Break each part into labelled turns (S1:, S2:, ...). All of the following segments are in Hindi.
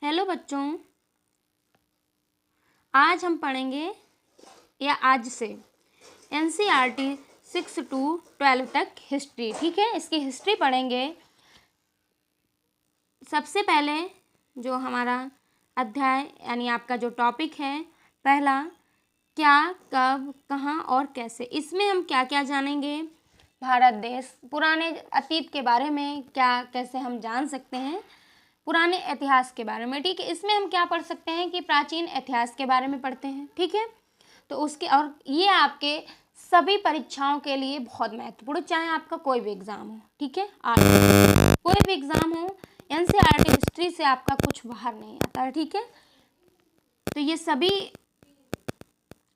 S1: हेलो बच्चों, आज हम पढ़ेंगे या आज से NCERT 6 to 12 तक हिस्ट्री। ठीक है, इसकी हिस्ट्री पढ़ेंगे। सबसे पहले जो हमारा अध्याय यानी आपका जो टॉपिक है, पहला क्या, कब, कहाँ और कैसे। इसमें हम क्या क्या जानेंगे, भारत देश, पुराने अतीत के बारे में क्या कैसे हम जान सकते हैं, पुराने इतिहास के बारे में। ठीक है, इसमें हम क्या पढ़ सकते हैं कि प्राचीन इतिहास के बारे में पढ़ते हैं। ठीक है, तो उसके और ये आपके सभी परीक्षाओं के लिए बहुत महत्वपूर्ण, चाहे आपका कोई भी एग्जाम हो। ठीक है, कोई भी एग्जाम हो, NCERT हिस्ट्री से आपका कुछ बाहर नहीं आता है। ठीक है, तो ये सभी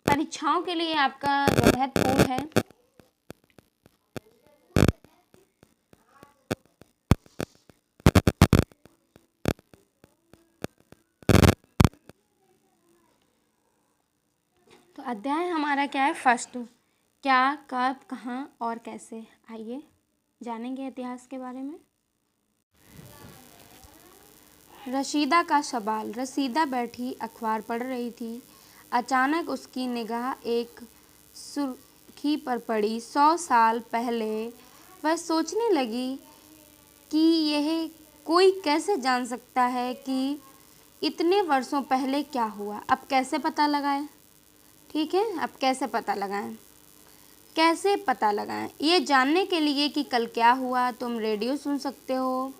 S1: परीक्षाओं के लिए आपका महत्वपूर्ण है। तो अध्याय हमारा क्या है, फर्स्ट, क्या, कब, कहाँ और कैसे। आइए जानेंगे इतिहास के बारे में। रशीदा का सवाल। रशीदा बैठी अखबार पढ़ रही थी। अचानक उसकी निगाह एक सुर्खी पर पड़ी। 100 साल पहले। वह सोचने लगी कि यह कोई कैसे जान सकता है कि इतने वर्षों पहले क्या हुआ। अब कैसे पता लगाएं। ठीक है, अब कैसे पता लगाएं, कैसे पता लगाएं। ये जानने के लिए कि कल क्या हुआ, तुम रेडियो सुन सकते हो,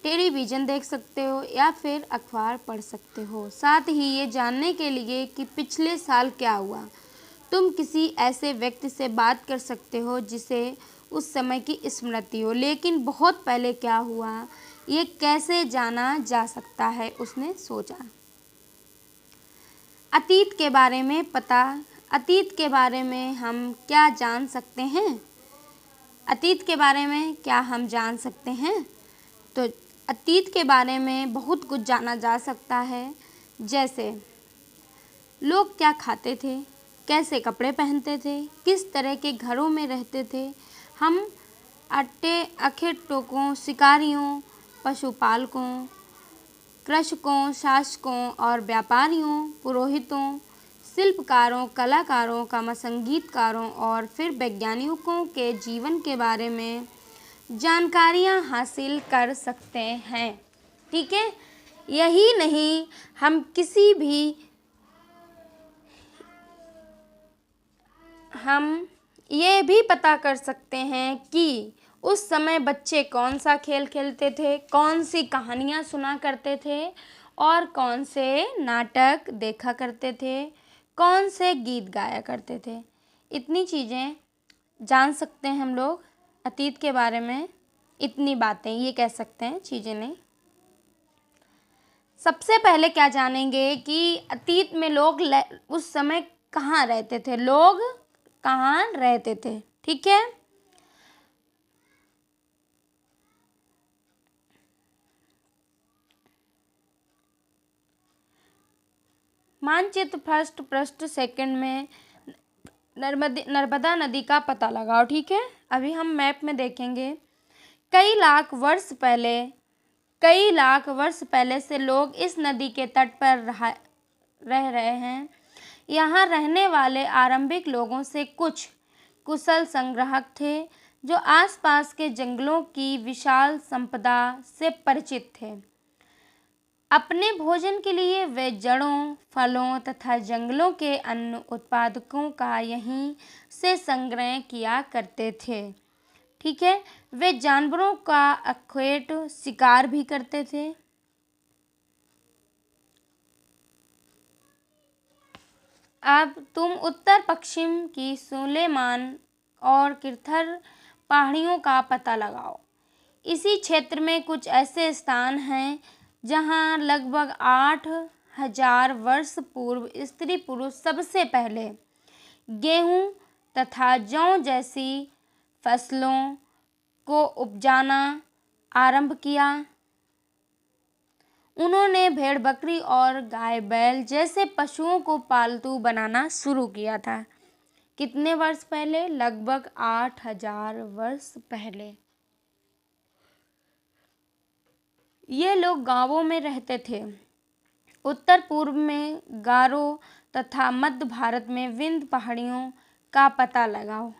S1: टेलीविज़न देख सकते हो या फिर अखबार पढ़ सकते हो। साथ ही ये जानने के लिए कि पिछले साल क्या हुआ, तुम किसी ऐसे व्यक्ति से बात कर सकते हो जिसे उस समय की स्मृति हो। लेकिन बहुत पहले क्या हुआ, ये कैसे जाना जा सकता है, उसने सोचा। अतीत के बारे में पता। अतीत के बारे में हम क्या जान सकते हैं, अतीत के बारे में क्या हम जान सकते हैं। तो अतीत के बारे में बहुत कुछ जाना जा सकता है, जैसे लोग क्या खाते थे, कैसे कपड़े पहनते थे, किस तरह के घरों में रहते थे। हम अखेटोकों, शिकारियों, पशुपालकों, कृषकों, शासकों और व्यापारियों, पुरोहितों, शिल्पकारों, कलाकारों, संगीतकारों और फिर वैज्ञानिकों के जीवन के बारे में जानकारियाँ हासिल कर सकते हैं। ठीक है, यही नहीं, हम ये भी पता कर सकते हैं कि उस समय बच्चे कौन सा खेल खेलते थे, कौन सी कहानियाँ सुना करते थे और कौन से नाटक देखा करते थे, कौन से गीत गाया करते थे। इतनी चीज़ें जान सकते हैं हम लोग अतीत के बारे में। इतनी बातें ये कह सकते हैं, चीज़ें नहीं। सबसे पहले क्या जानेंगे कि अतीत में लोग उस समय कहाँ रहते थे, लोग कहाँ रहते थे। ठीक है, मानचित्र फर्स्ट पृष्ठ सेकंड में नर्मदा नदी का पता लगाओ। ठीक है, अभी हम मैप में देखेंगे। कई लाख वर्ष पहले से लोग इस नदी के तट पर रह रहे हैं। यहाँ रहने वाले आरंभिक लोगों से कुछ कुशल संग्राहक थे जो आसपास के जंगलों की विशाल संपदा से परिचित थे। अपने भोजन के लिए वे जड़ों, फलों तथा जंगलों के अन्य उत्पादकों का यहीं से संग्रह किया करते थे। ठीक है, वे जानवरों का अखोट शिकार भी करते थे। अब तुम उत्तर पश्चिम की सुलेमान और किरथर पहाड़ियों का पता लगाओ। इसी क्षेत्र में कुछ ऐसे स्थान हैं जहां लगभग 8,000 वर्ष पूर्व स्त्री पुरुष सबसे पहले गेहूं तथा जौ जैसी फसलों को उपजाना आरंभ किया। उन्होंने भेड़ बकरी और गाय बैल जैसे पशुओं को पालतू बनाना शुरू किया था। कितने वर्ष पहले? लगभग 8,000 वर्ष पहले। ये लोग गांवों में रहते थे। उत्तर पूर्व में गारो तथा मध्य भारत में विंध्य पहाड़ियों का पता लगाओ।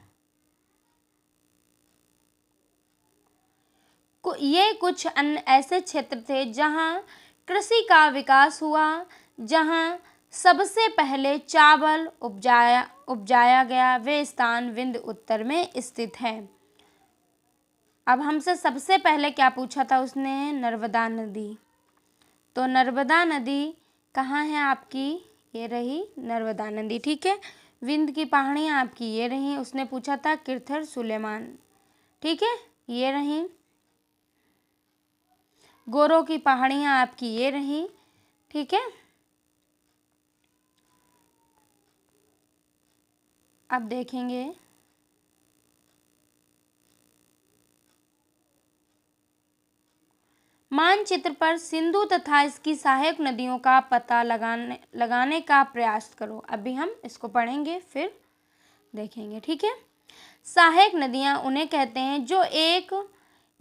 S1: ये कुछ अन्य ऐसे क्षेत्र थे जहां कृषि का विकास हुआ, जहां सबसे पहले चावल उपजाया गया। वे स्थान विंध्य उत्तर में स्थित है। अब हमसे सबसे पहले क्या पूछा था उसने? नर्मदा नदी। तो नर्मदा नदी कहाँ है आपकी? ये रही नर्मदा नदी, ठीक है। विंध्य की पहाड़ियाँ आपकी ये रही। उसने पूछा था किर्थर सुलेमान, ठीक है, ये रही। गोरों की पहाड़ियाँ आपकी ये रही, ठीक है। अब देखेंगे मानचित्र पर सिंधु तथा इसकी सहायक नदियों का पता लगाने का प्रयास करो। अभी हम इसको पढ़ेंगे फिर देखेंगे, ठीक है। सहायक नदियाँ उन्हें कहते हैं जो एक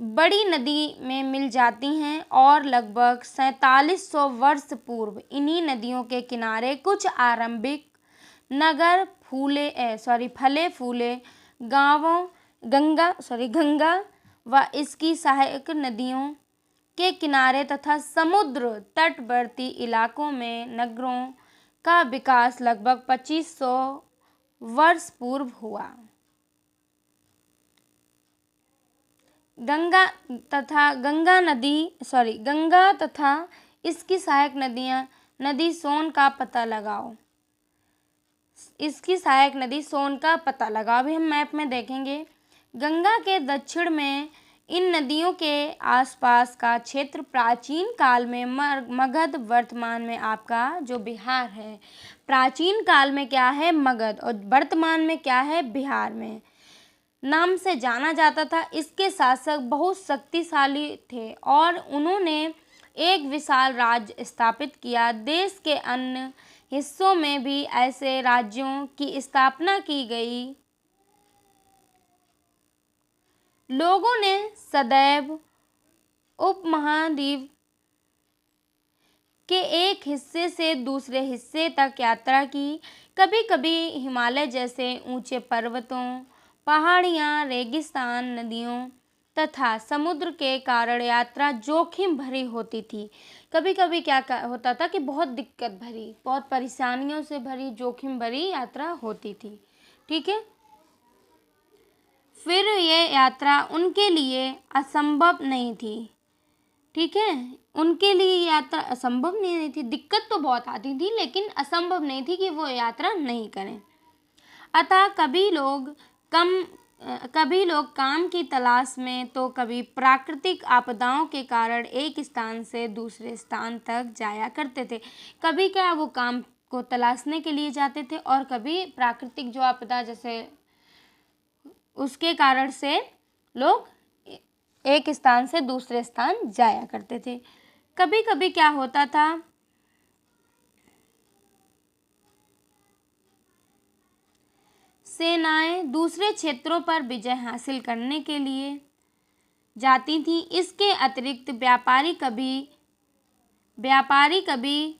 S1: बड़ी नदी में मिल जाती हैं और लगभग 4700 वर्ष पूर्व इन्हीं नदियों के किनारे कुछ आरंभिक नगर फले फूले गांवों गंगा व इसकी सहायक नदियों के किनारे तथा समुद्र तटवर्ती इलाकों में नगरों का विकास लगभग 2500 वर्ष पूर्व हुआ। गंगा तथा इसकी सहायक नदी सोन का पता लगाओ। इसकी सहायक नदी सोन का पता लगाओ। अभी हम मैप में देखेंगे गंगा के दक्षिण में इन नदियों के आसपास का क्षेत्र प्राचीन काल में मगध, वर्तमान में आपका जो बिहार है, प्राचीन काल में क्या है? मगध, और वर्तमान में क्या है? बिहार में नाम से जाना जाता था। इसके शासक बहुत शक्तिशाली थे और उन्होंने एक विशाल राज्य स्थापित किया। देश के अन्य हिस्सों में भी ऐसे राज्यों की स्थापना की गई। लोगों ने सदैव उपमहाद्वीप के एक हिस्से से दूसरे हिस्से तक यात्रा की। कभी कभी हिमालय जैसे ऊंचे पर्वतों, पहाड़ियाँ, रेगिस्तान, नदियों तथा समुद्र के कारण यात्रा जोखिम भरी होती थी। कभी कभी क्या होता था कि बहुत दिक्कत भरी, बहुत परेशानियों से भरी, जोखिम भरी यात्रा होती थी, ठीक है। फिर ये यात्रा उनके लिए असंभव नहीं थी, ठीक है। उनके लिए यात्रा असंभव नहीं थी, दिक्कत तो बहुत आती थी लेकिन असंभव नहीं थी कि वो यात्रा नहीं करें। अतः कभी लोग काम की तलाश में तो कभी प्राकृतिक आपदाओं के कारण एक स्थान से दूसरे स्थान तक जाया करते थे। कभी क्या वो काम को तलाशने के लिए जाते थे और कभी प्राकृतिक जो आपदा जैसे उसके कारण से लोग एक स्थान से दूसरे स्थान जाया करते थे। कभी कभी क्या होता था, सेनाएं दूसरे क्षेत्रों पर विजय हासिल करने के लिए जाती थी। इसके अतिरिक्त व्यापारी कभी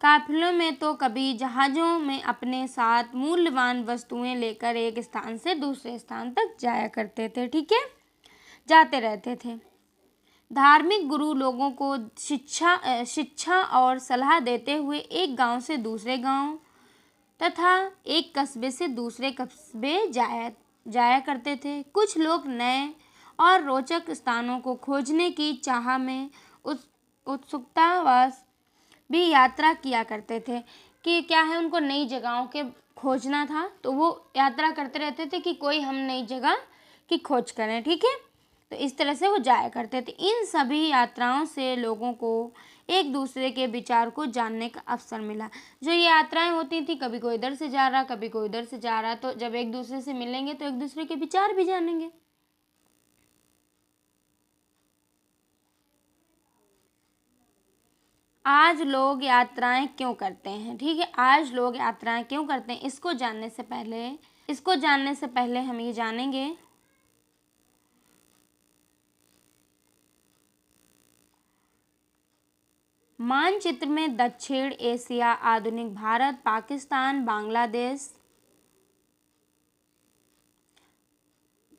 S1: काफिलों में तो कभी जहाज़ों में अपने साथ मूल्यवान वस्तुएं लेकर एक स्थान से दूसरे स्थान तक जाया करते थे, ठीक है, जाते रहते थे। धार्मिक गुरु लोगों को शिक्षा और सलाह देते हुए एक गांव से दूसरे गांव तथा एक कस्बे से दूसरे कस्बे जाया करते थे। कुछ लोग नए और रोचक स्थानों को खोजने की चाह में उत्सुकतावश भी यात्रा किया करते थे कि क्या है, उनको नई जगहों के खोजना था तो वो यात्रा करते रहते थे कि कोई हम नई जगह की खोज करें, ठीक है। तो इस तरह से वो जाया करते थे। इन सभी यात्राओं से लोगों को एक दूसरे के विचार को जानने का अवसर मिला। जो ये यात्राएं होती थी, कभी कोई इधर से जा रहा, कभी कोई उधर से जा रहा, तो जब एक दूसरे से मिलेंगे तो एक दूसरे के विचार भी जानेंगे। आज लोग यात्राएं क्यों करते हैं, ठीक है, आज लोग यात्राएं क्यों करते हैं, इसको जानने से पहले हम ये जानेंगे मानचित्र में दक्षिण एशिया, आधुनिक भारत, पाकिस्तान,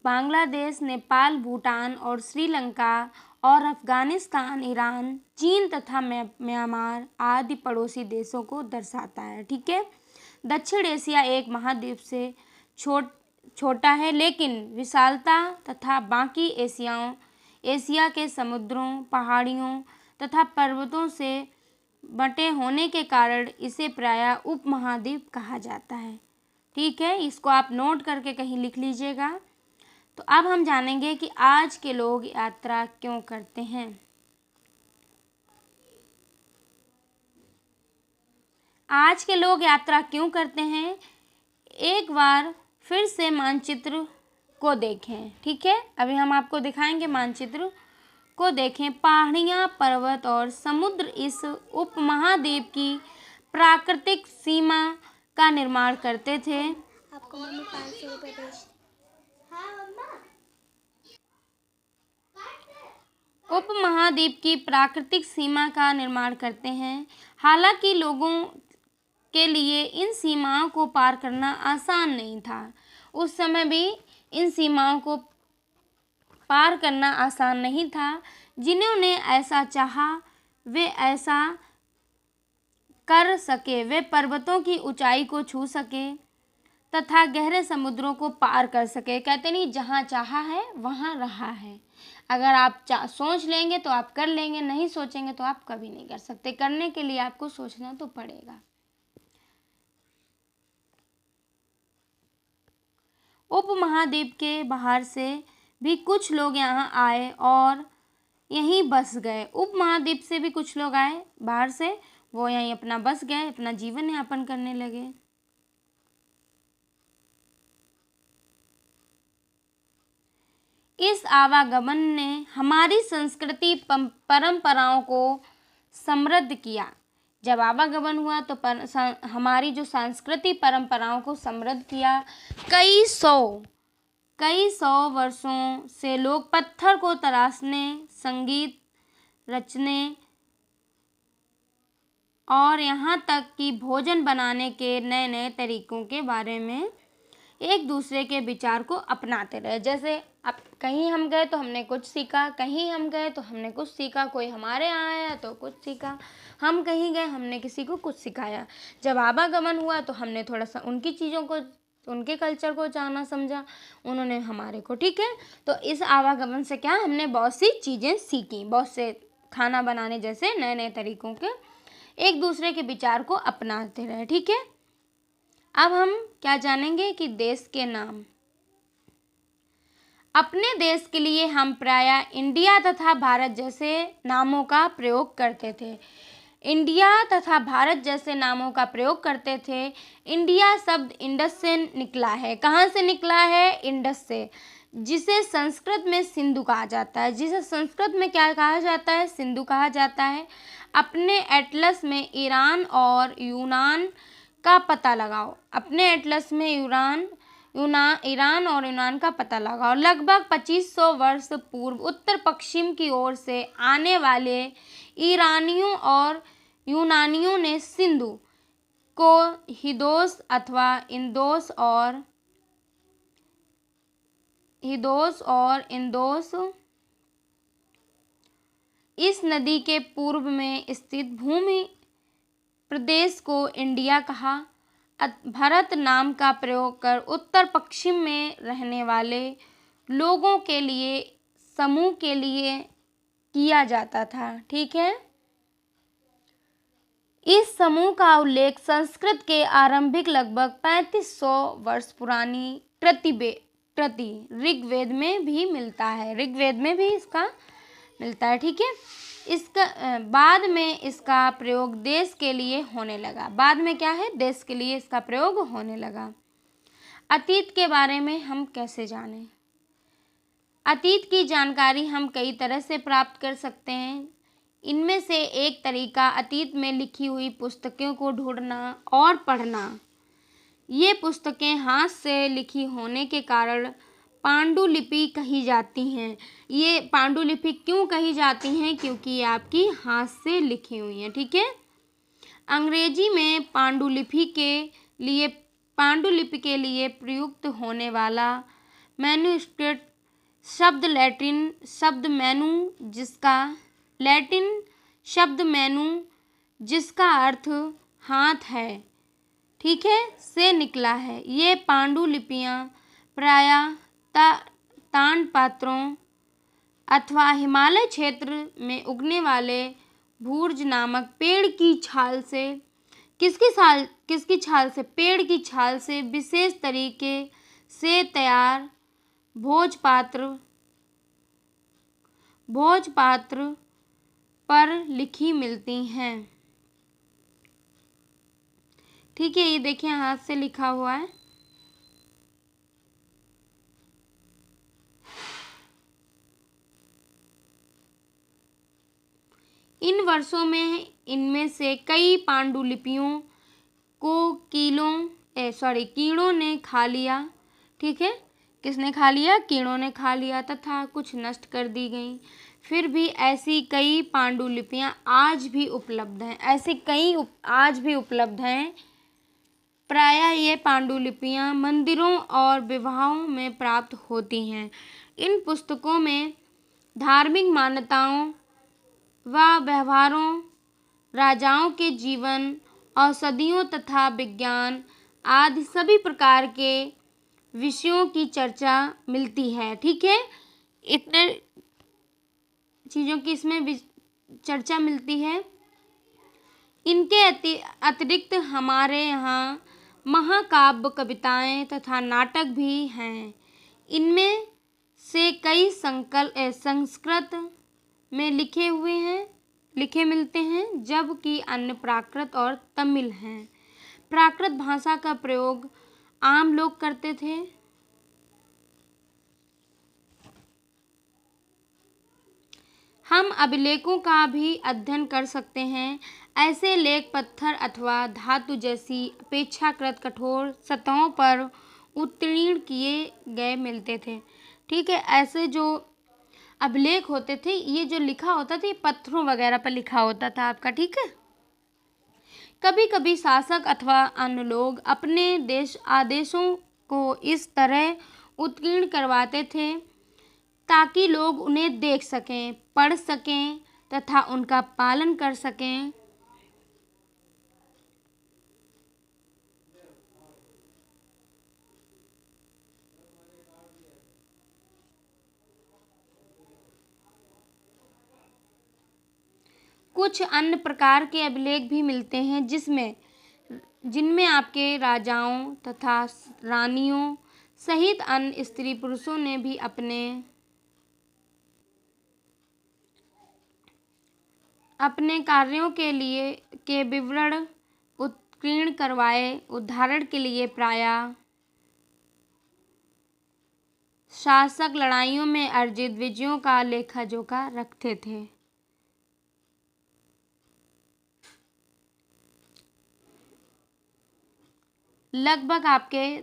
S1: बांग्लादेश, नेपाल, भूटान और श्रीलंका और अफगानिस्तान, ईरान, चीन तथा म्यांमार आदि पड़ोसी देशों को दर्शाता है। ठीक है। दक्षिण एशिया एक महाद्वीप से छोटा है, लेकिन विशालता तथा बाकी एशिया के समुद्रों, पहाड़ियों तथा पर्वतों से बंटे होने के कारण इसे प्रायः उपमहाद्वीप कहा जाता है। ठीक है, इसको आप नोट करके कहीं लिख लीजिएगा। तो अब हम जानेंगे कि आज के लोग यात्रा क्यों करते हैं। आज के लोग यात्रा क्यों करते हैं, एक बार फिर से मानचित्र को देखें। ठीक है, अभी हम आपको दिखाएंगे, मानचित्र को देखें। पहाड़ियाँ, पर्वत और समुद्र इस उपमहाद्वीप की प्राकृतिक सीमा का निर्माण करते थे।
S2: आपको मम्मी 500 रुपये भेज।
S1: उपमहाद्वीप की प्राकृतिक सीमा का निर्माण करते हैं। हालांकि लोगों के लिए इन सीमाओं को पार करना आसान नहीं था। उस समय भी इन सीमाओं को पार करना आसान नहीं था। जिन्होंने ऐसा चाहा वे ऐसा कर सके। वे पर्वतों की ऊंचाई को छू सके तथा गहरे समुद्रों को पार कर सके। कहते नहीं, जहाँ चाहा है वहाँ रहा है। अगर आप सोच लेंगे तो आप कर लेंगे, नहीं सोचेंगे तो आप कभी नहीं कर सकते। करने के लिए आपको सोचना तो पड़ेगा। उपमहाद्वीप के बाहर से भी कुछ लोग यहाँ आए और यहीं बस गए। उपमहाद्वीप से भी कुछ लोग आए बाहर से, वो यहीं अपना बस गए, अपना जीवन यापन करने लगे। इस आवागमन ने हमारी संस्कृति परंपराओं को समृद्ध किया। जब आवागमन हुआ तो हमारी जो सांस्कृतिक परंपराओं को समृद्ध किया। कई सौ वर्षों से लोग पत्थर को तराशने, संगीत रचने और यहाँ तक कि भोजन बनाने के नए नए तरीकों के बारे में एक दूसरे के विचार को अपनाते रहे। जैसे अब कहीं हम गए तो हमने कुछ सीखा, कहीं हम गए तो हमने कुछ सीखा, कोई हमारे यहाँ आया तो कुछ सीखा, हम कहीं गए हमने किसी को कुछ सिखाया। जब आवागमन हुआ तो हमने थोड़ा सा उनकी चीज़ों को, उनके कल्चर को जाना समझा, उन्होंने हमारे को। ठीक है, तो इस आवागमन से क्या, हमने बहुत सी चीज़ें सीखी, बहुत से खाना बनाने जैसे नए नए तरीकों के एक दूसरे के विचार को अपनाते रहे। ठीक है, अब हम क्या जानेंगे कि देश के नाम। अपने देश के लिए हम प्रायः इंडिया तथा भारत जैसे नामों का प्रयोग करते थे। इंडिया तथा भारत जैसे नामों का प्रयोग करते थे। इंडिया शब्द इंडस से निकला है। कहाँ से निकला है? इंडस से, जिसे संस्कृत में सिंधु कहा जाता है। जिसे संस्कृत में क्या कहा जाता है? सिंधु कहा जाता है। अपने एटलस में ईरान और यूनान का पता लगाओ। अपने एटलस में ईरान और यूनान का पता लगाओ। लगभग 2500 वर्ष पूर्व उत्तर पश्चिम की ओर से आने वाले ईरानियों और यूनानियों ने सिंधु को हिदोस अथवा इंदोस और इंदोस, इस नदी के पूर्व में स्थित भूमि प्रदेश को इंडिया कहा। भारत नाम का प्रयोग कर उत्तर पश्चिम में रहने वाले लोगों के लिए, समूह के लिए किया जाता था। ठीक है, इस समूह का उल्लेख संस्कृत के आरंभिक लगभग 3500 वर्ष पुरानी कृति ऋग्वेद में भी मिलता है। ऋग्वेद में भी इसका मिलता है। ठीक है, इसका बाद में इसका प्रयोग देश के लिए होने लगा। बाद में क्या है? देश के लिए इसका प्रयोग होने लगा। अतीत के बारे में हम कैसे जानें? अतीत की जानकारी हम कई तरह से प्राप्त कर सकते हैं। इनमें से एक तरीका अतीत में लिखी हुई पुस्तकों को ढूंढना और पढ़ना। ये पुस्तकें हाथ से लिखी होने के कारण पांडुलिपि कही जाती हैं। ये पांडुलिपि क्यों कही जाती हैं? क्योंकि ये आपकी हाथ से लिखी हुई हैं। ठीक है। अंग्रेजी में पांडुलिपि के लिए प्रयुक्त होने वाला मैन्युस्क्रिप्ट शब्द लैटिन शब्द मैनु जिसका अर्थ हाथ है, ठीक है, से निकला है। ये पांडुलिपियां प्रायः ताड़पत्रों अथवा हिमालय क्षेत्र में उगने वाले भूर्ज नामक पेड़ की छाल से पेड़ की छाल से विशेष तरीके से तैयार भोजपात्र पर लिखी मिलती हैं। ठीक है, ये देखिए हाथ से लिखा हुआ है। इन वर्षों में इनमें से कई पांडुलिपियों को कीड़ों ने खा लिया। ठीक है, किसने खा लिया? कीड़ों ने खा लिया तथा कुछ नष्ट कर दी गई। फिर भी ऐसी कई पांडुलिपियां आज भी उपलब्ध हैं। प्रायः ये पांडुलिपियां मंदिरों और विवाहों में प्राप्त होती हैं। इन पुस्तकों में धार्मिक मान्यताओं व व्यवहारों, राजाओं के जीवन, औषधियों तथा विज्ञान आदि सभी प्रकार के विषयों की चर्चा मिलती है। ठीक है, इतने चीज़ों की इसमें चर्चा मिलती है। इनके अतिरिक्त हमारे यहाँ महाकाव्य, कविताएं तथा नाटक भी हैं। इनमें से कई संस्कृत में लिखे मिलते हैं, जबकि अन्य प्राकृत और तमिल हैं। प्राकृत भाषा का प्रयोग आम लोग करते थे। हम अभिलेखों का भी अध्ययन कर सकते हैं। ऐसे लेख पत्थर अथवा धातु जैसी अपेक्षाकृत कठोर सतहों पर उत्कीर्ण किए गए मिलते थे। ठीक है, ऐसे जो अभिलेख होते थे, ये जो लिखा होता था, ये पत्थरों वगैरह पर लिखा होता था आपका। ठीक है, कभी कभी शासक अथवा अन्य लोग अपने आदेशों को इस तरह उत्कीर्ण करवाते थे ताकि लोग उन्हें देख सकें, पढ़ सकें तथा उनका पालन कर सकें। कुछ अन्य प्रकार के अभिलेख भी मिलते हैं जिनमें आपके राजाओं तथा रानियों सहित अन्य स्त्री पुरुषों ने भी अपने कार्यों के विवरण उत्कीर्ण करवाए। उदाहरण के लिए प्रायः शासक लड़ाइयों में अर्जित विजयों का लेखा जोखा रखते थे। लगभग आपके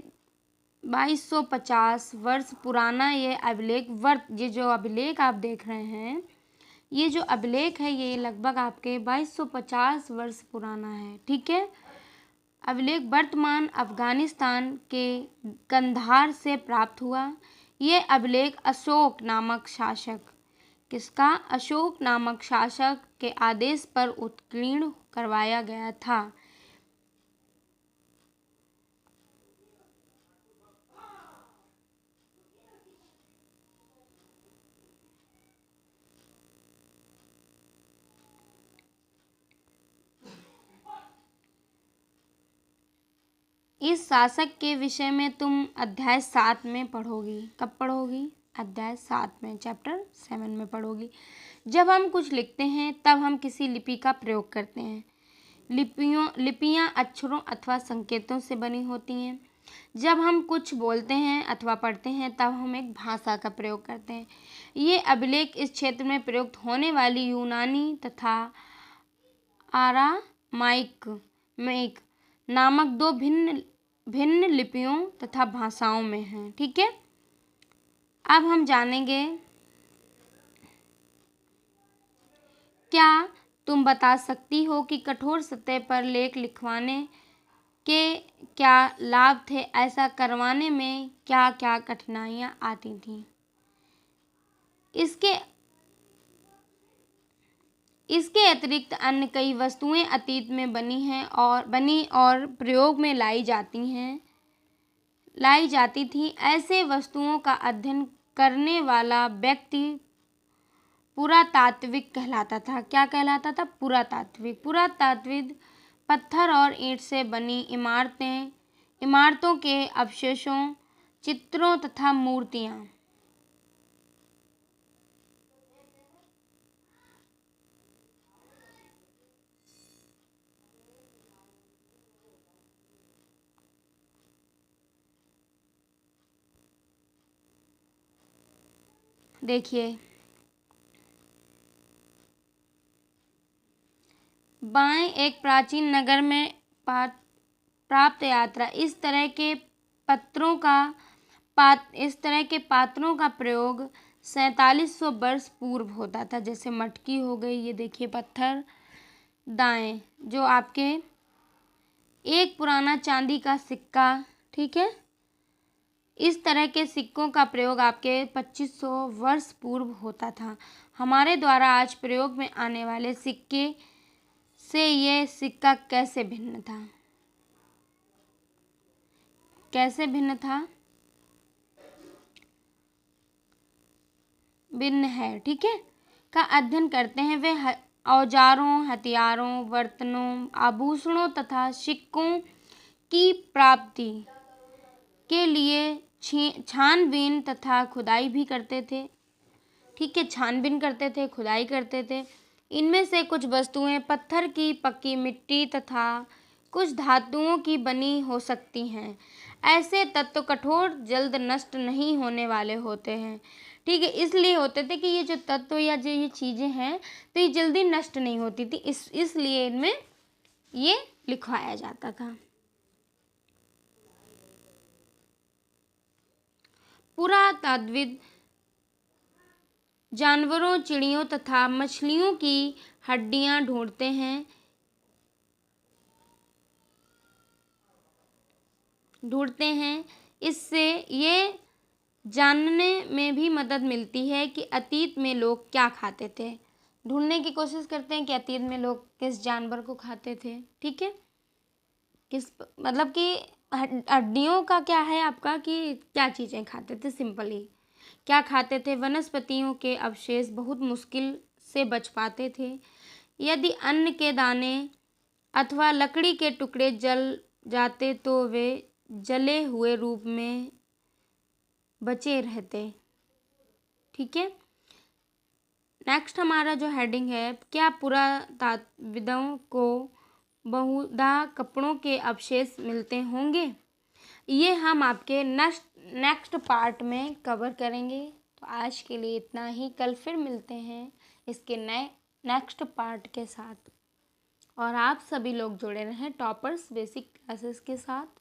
S1: 2250 वर्ष पुराना ये जो अभिलेख आप देख रहे हैं, ये जो अभिलेख है, ये लगभग आपके 2250 वर्ष पुराना है। ठीक है, अभिलेख वर्तमान अफगानिस्तान के कंधार से प्राप्त हुआ। ये अभिलेख अशोक नामक शासक के आदेश पर उत्कीर्ण करवाया गया था। इस शासक के विषय में तुम अध्याय 7 में पढ़ोगी। कब पढ़ोगी? अध्याय 7 में, चैप्टर 7 में पढ़ोगी। जब हम कुछ लिखते हैं तब हम किसी लिपि का प्रयोग करते हैं। लिपियां अक्षरों अथवा संकेतों से बनी होती हैं। जब हम कुछ बोलते हैं अथवा पढ़ते हैं तब हम एक भाषा का प्रयोग करते हैं। ये अभिलेख इस क्षेत्र में प्रयुक्त होने वाली यूनानी तथा आरामाइक नामक दो भिन्न लिपियों तथा भाषाओं में हैं। ठीक है, अब हम जानेंगे, क्या तुम बता सकती हो कि कठोर सतह पर लेख लिखवाने के क्या लाभ थे? ऐसा करवाने में क्या क्या कठिनाइयाँ आती थीं? इसके अतिरिक्त अन्य कई वस्तुएं अतीत में बनी और प्रयोग में लाई जाती थी। ऐसे वस्तुओं का अध्ययन करने वाला व्यक्ति पुरातात्विक कहलाता था। क्या कहलाता था? पुरातात्विक। पुरातात्विक पत्थर और ईंट से बनी इमारतों के अवशेषों, चित्रों तथा मूर्तियाँ देखिए, बाएं एक प्राचीन नगर में प्राप्त यात्रा। इस तरह के पात्रों का प्रयोग 4700 वर्ष पूर्व होता था। जैसे मटकी हो गई, ये देखिए पत्थर। दाएं जो आपके एक पुराना चांदी का सिक्का, ठीक है, इस तरह के सिक्कों का प्रयोग आपके 2500 वर्ष पूर्व होता था। हमारे द्वारा आज प्रयोग में आने वाले सिक्के से ये सिक्का कैसे भिन्न था? भिन्न है, ठीक है, का अध्ययन करते हैं। वे औजारों, हथियारों, बर्तनों, आभूषणों तथा सिक्कों की प्राप्ति के लिए छानबीन तथा खुदाई भी करते थे। ठीक है, छानबीन करते थे, खुदाई करते थे। इनमें से कुछ वस्तुएं पत्थर की, पक्की मिट्टी तथा कुछ धातुओं की बनी हो सकती हैं। ऐसे तत्व कठोर, जल्द नष्ट नहीं होने वाले होते हैं। ठीक है, इसलिए होते थे कि ये जो तत्व या जो ये चीज़ें हैं तो ये जल्दी नष्ट नहीं होती थी, इसलिए इनमें ये लिखवाया जाता था। पुरातात्विक जानवरों, चिड़ियों तथा मछलियों की हड्डियां ढूंढते हैं। इससे ये जानने में भी मदद मिलती है कि अतीत में लोग क्या खाते थे। ढूंढने की कोशिश करते हैं कि अतीत में लोग किस जानवर को खाते थे। ठीक है, मतलब कि हड्डियों का क्या है आपका कि क्या चीज़ें खाते थे। सिंपली क्या खाते थे? वनस्पतियों के अवशेष बहुत मुश्किल से बच पाते थे। यदि अन्न के दाने अथवा लकड़ी के टुकड़े जल जाते तो वे जले हुए रूप में बचे रहते। ठीक है, नेक्स्ट हमारा जो हेडिंग है, क्या पुरातात्विदों को बहुधा कपड़ों के अवशेष मिलते होंगे? ये हम आपके नेक्स्ट पार्ट में कवर करेंगे। तो आज के लिए इतना ही, कल फिर मिलते हैं इसके नेक्स्ट पार्ट के साथ। और आप सभी लोग जुड़े रहें टॉपर्स बेसिक क्लासेस के साथ।